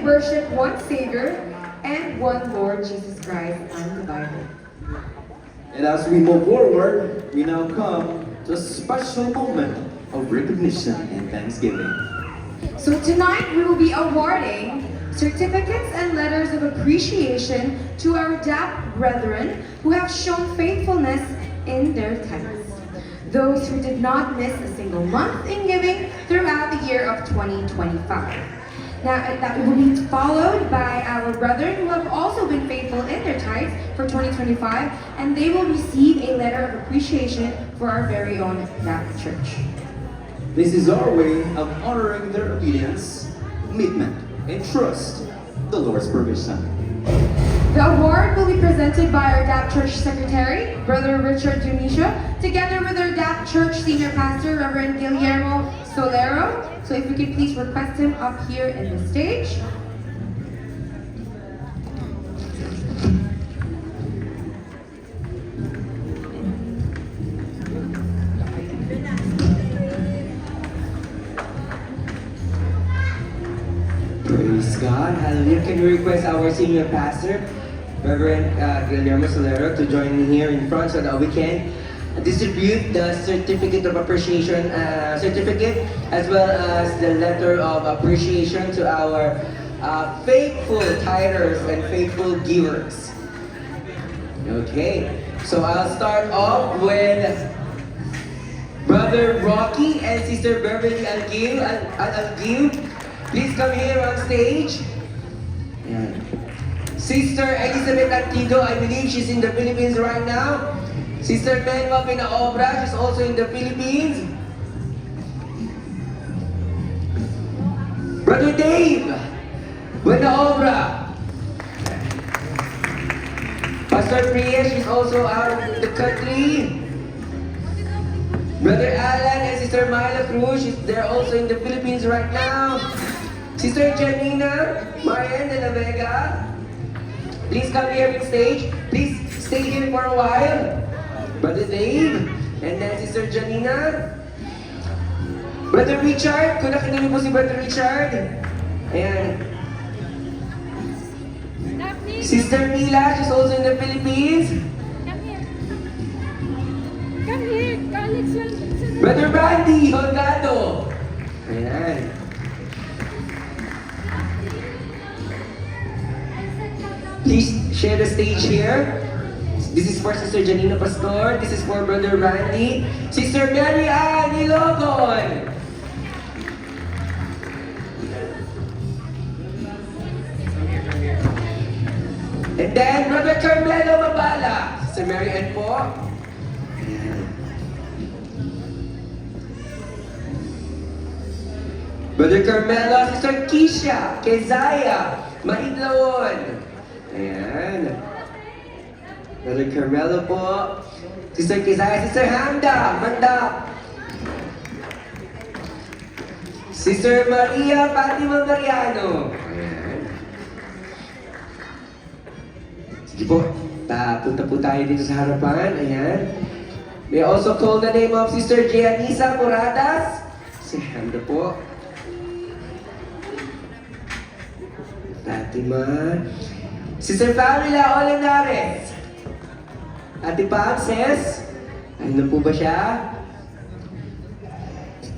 worship one Savior and one Lord Jesus Christ and the Bible. And as we move forward, we now come to a special moment of recognition and thanksgiving. So tonight we will be awarding certificates and letters of appreciation to our DAP brethren who have shown faithfulness in their tithes. Those who did not miss a single month in giving throughout the year of 2025. Now, that will be followed by our brethren who have also been faithful in their tithes for 2025, and they will receive a letter of appreciation for our very own DAP church. This is our way of honoring their obedience, commitment, and trust the Lord's provision. The award will be presented by our DAP Church Secretary, Brother Richard Dionisio, together with our DAP Church Senior Pastor, Reverend Guillermo Solero. So if we could please request him up here in the stage. Praise God. Hallelujah. Can we request our senior pastor, Reverend Guillermo Solero, to join me here in front so that we can distribute the certificate of appreciation certificate as well as the letter of appreciation to our faithful tithers and faithful givers. Okay, so I'll start off with Brother Rocky and Sister Beverly Algil. Please come here on stage. Ayan. Sister Elizabeth Antigo, I believe she's in the Philippines right now. Sister Menma Pinaobra, she's also in the Philippines. Brother Dave Pinaobra. Pastor Priya, she's also out of the country. Brother Alan and Sister Myla Cruz, they're also in the Philippines right now. Sister Janina Marian de la Vega, please come here on stage. Please stay here for a while. Brother Dave, and then Sister Janina. Brother Richard, kung nakita niyo po si Brother Richard. Ayan. Sister Mila, she's also in the Philippines. Come here, Alex. Brother Brandy Holgado. Ayan. Please share the stage here. This is for Sister Janina Pastor. This is for Brother Randy. Sister Mary Ann Ilogon. And then Brother Carmelo Mabala. Sister Mary Ann po. Brother Carmelo, Sister Keisha, Kezaya, Maidlawon. Ayan. Brother Carmelo po. Sister Kezaya, Sister Handa, Manda. Sister Maria Fatima Mariano. Ayan. Sige po, punta po tayo dito sa harapan. Ayan. May also call the name of Sister Gianisa Moradas. Si Handa po. Fatima. Sister Pamela Olenares. Ate Pam says, ano po ba siya?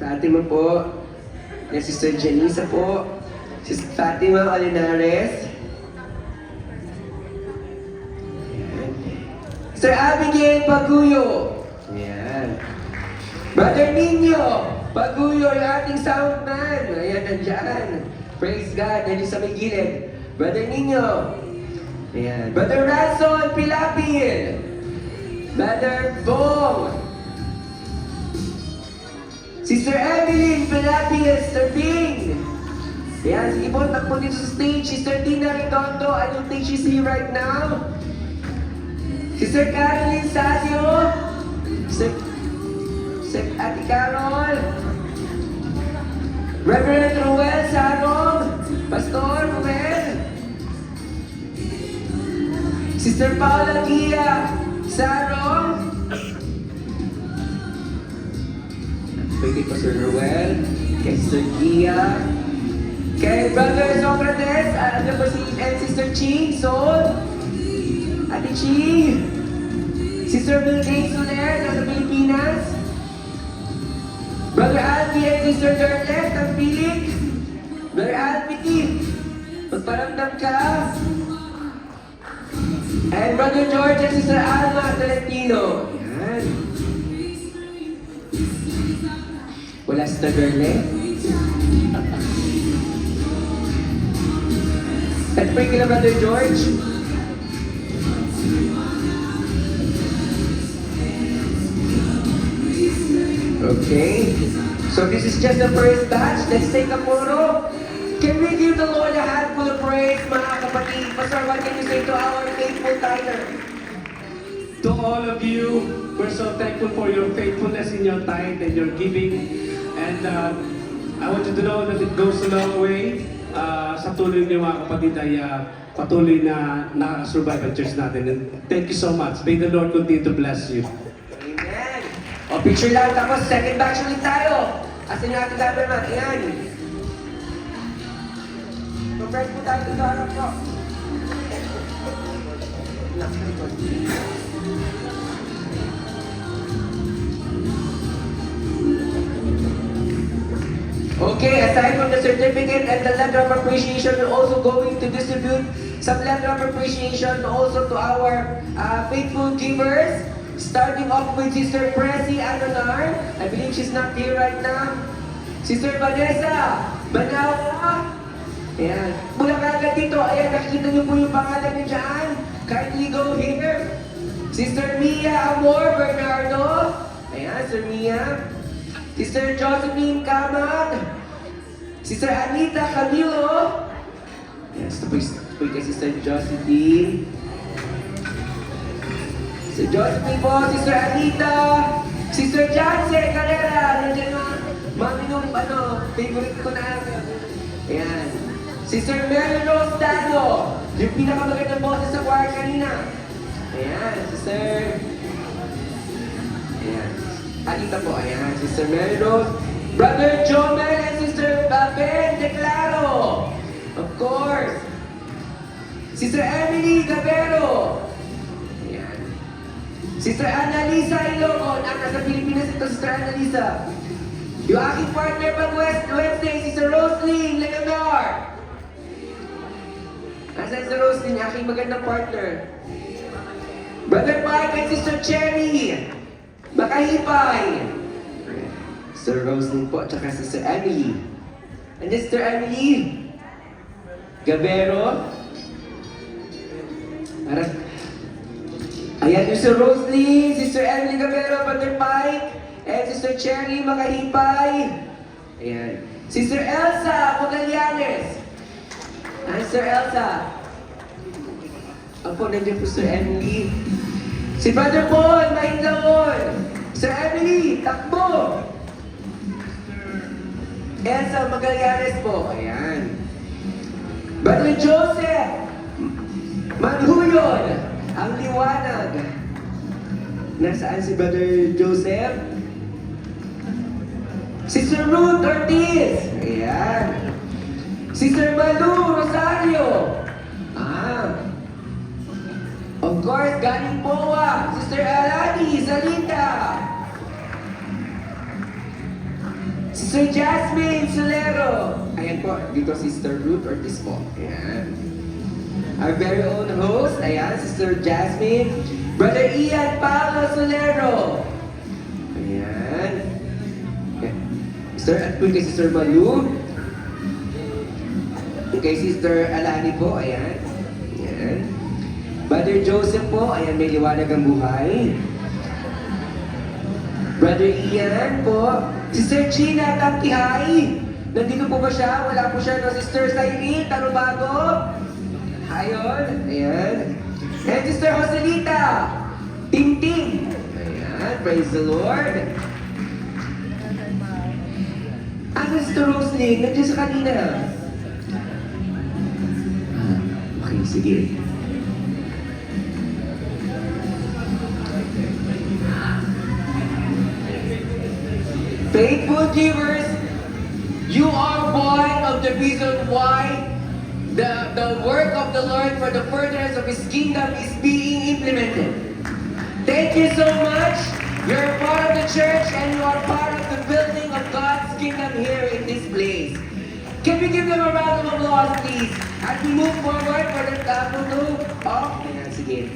Fatima po. Yan, Sister Janisa po. Sister Fatima Olenares. Ayan. Sister Abigail Paguyo. Ayan. Brother Nino Paguyo, yung ating soundman. Ayan, nandyan. Praise God, nandiyan sa may gilid. Brother Nino. Ayan. Brother Ranson Pilapil. Brother Bong. Sister Evelyn Pilapil, Sister Bing. Ayan, sige po, takbo dito sa stage. Sister Tina Redondo, I don't think she's here right now. Sister Caroline Sasio. Sister Ate Carol. Reverend Ruel Sarong. Pastor Ruel. Sister Paula Gia Sarong. Pwede Pastor Ruel. Kay Sister Gia. Kay Brother Socrates, ano po si and Sister Chi, Sol, Ate Chi, Sister Milkay Soler, nasa Pilipinas, Brother Alfie and Sister Darlet, ng Philip, Brother Alfie, magparamdam ka, and Brother George and Sister Alma Tolentino. Yan. Wala Sister Darlet. At pray kila Brother George. Okay. So this is just the first batch. Let's take a photo. Can we give the Lord a handful of praise, mga kapatid? Pastor, what can you say to our faithful tither? To all of you, we're so thankful for your faithfulness in your tithe and your giving. And I want you to know that it goes a long way. Sa tuloy niyo mga kapatid ay patuloy na nakasurvive ang church natin. And thank you so much. May the Lord continue to bless you. Amen. O, picture lang. Tapos, second batch ulit tayo. Asin natin cameraman. Ayan. Compress po tayo sa harap ko. Okay, aside from the certificate and the letter of appreciation, we're also going to distribute some letter of appreciation also to our faithful givers. Starting off with Sister Presi Anonar. I believe she's not here right now. Sister Vanessa Banawa. Ayan. Mula kagad dito. Ayan, nakikita niyo po yung pangalan niyo dyan. Kindly go here. Sister Mia Amor Bernardo. Ayan, Sister Mia. Sister Josephine Kamat. Sister Anita Camilo. Yes, ito po kay Sister Josephine. Sister Josephine po, Sister Anita. Sister Jansen Calera. Nandiyan mami nung favorite ko na. Ayan. Sister Mary Rose Dano. Yung pinakamagandang boses sa choir kanina. Ayan, Sister... Ayan. Anita po, ayan, Sister Mary Rose, Brother Jomel and Sister Ben Declaro. Of course. Sister Emily Gabero. Ayan. Sister Annalisa Ilocon. Nasa Pilipinas ito, Sister Annalisa. Yung aking partner pag Wednesday, Sister Roslyn Leonor. Nasa Sister Roslyn, aking magandang partner. Brother Mike and Sister Cherry. Makahipay! Sister Roslyn po, at saka Sister Emily. And Sister Emily Gabero. Parang, ayan yung Sister Roslyn, Sister Emily Gabero, Brother Mike, and Sister Cherry Makahipay. Ayan. Sister Elsa Magallanes. Ay, Sister Elsa. Apo, nandiyan po Sister Emily. Si Brother Paul, Mahindawon. Sir Emily, takbo. Elsa Magallanes po. Ayan. Brother Joseph, Manhuyon, ang liwanag. Nasaan si Brother Joseph? Sister Ruth Ortiz. Ayan. Sister Malu Rosario. Of course, galing Poa, Sister Alani Salita. Sister Jasmine Solero. Ayan po, dito Sister Ruth Ortiz po. Ayan. Our very own host, ayan, Sister Jasmine. Brother Ian Paulo Solero. Ayan. Sister, at po kay Sister Malu. Kay Sister Alani po, ayan. Ayan. Brother Joseph po, ayan, may liwanag ang buhay. Brother Ian po. Sister Gina Tangkihay. Nandito po ba siya? Wala po siya, no? Sister Saini Tarubago. Ayon, ayan. And Sister Joselita Ting. Ayan, praise the Lord. Asa Sister Roslyn? Nandiyan sa kanina. Okay, sige. Faithful givers, you are one of of the reason why the work of the Lord for the furtherance of His kingdom is being implemented. Thank you so much. You're part of the church and you are part of the building of God's kingdom here in this place. Can we give them a round of applause, please? As we move forward for the photo of... Ayan, sige.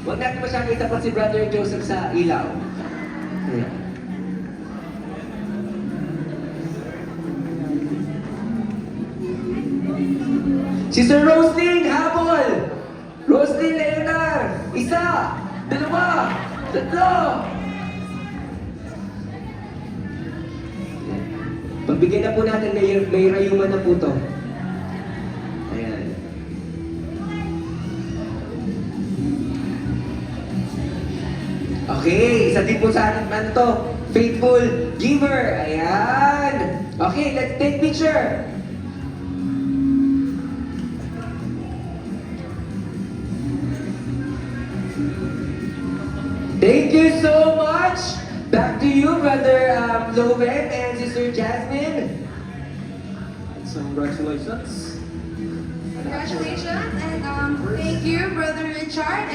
Huwag natin masyadong itapat si Brother Joseph sa ilaw. Ayan. Sister Roslyn, habol! Roslyn Leonard, isa, dalawa, tatlo! Pagbigyan na po natin, may rayuman na po to. Ayan. Okay, isa din po sa ating man to. Faithful giver. Ayan. Okay, let's take picture. Thank you so much. Back to you, Brother Loven and Sister Jasmine. Congratulations. Congratulations and thank you, Brother Richard.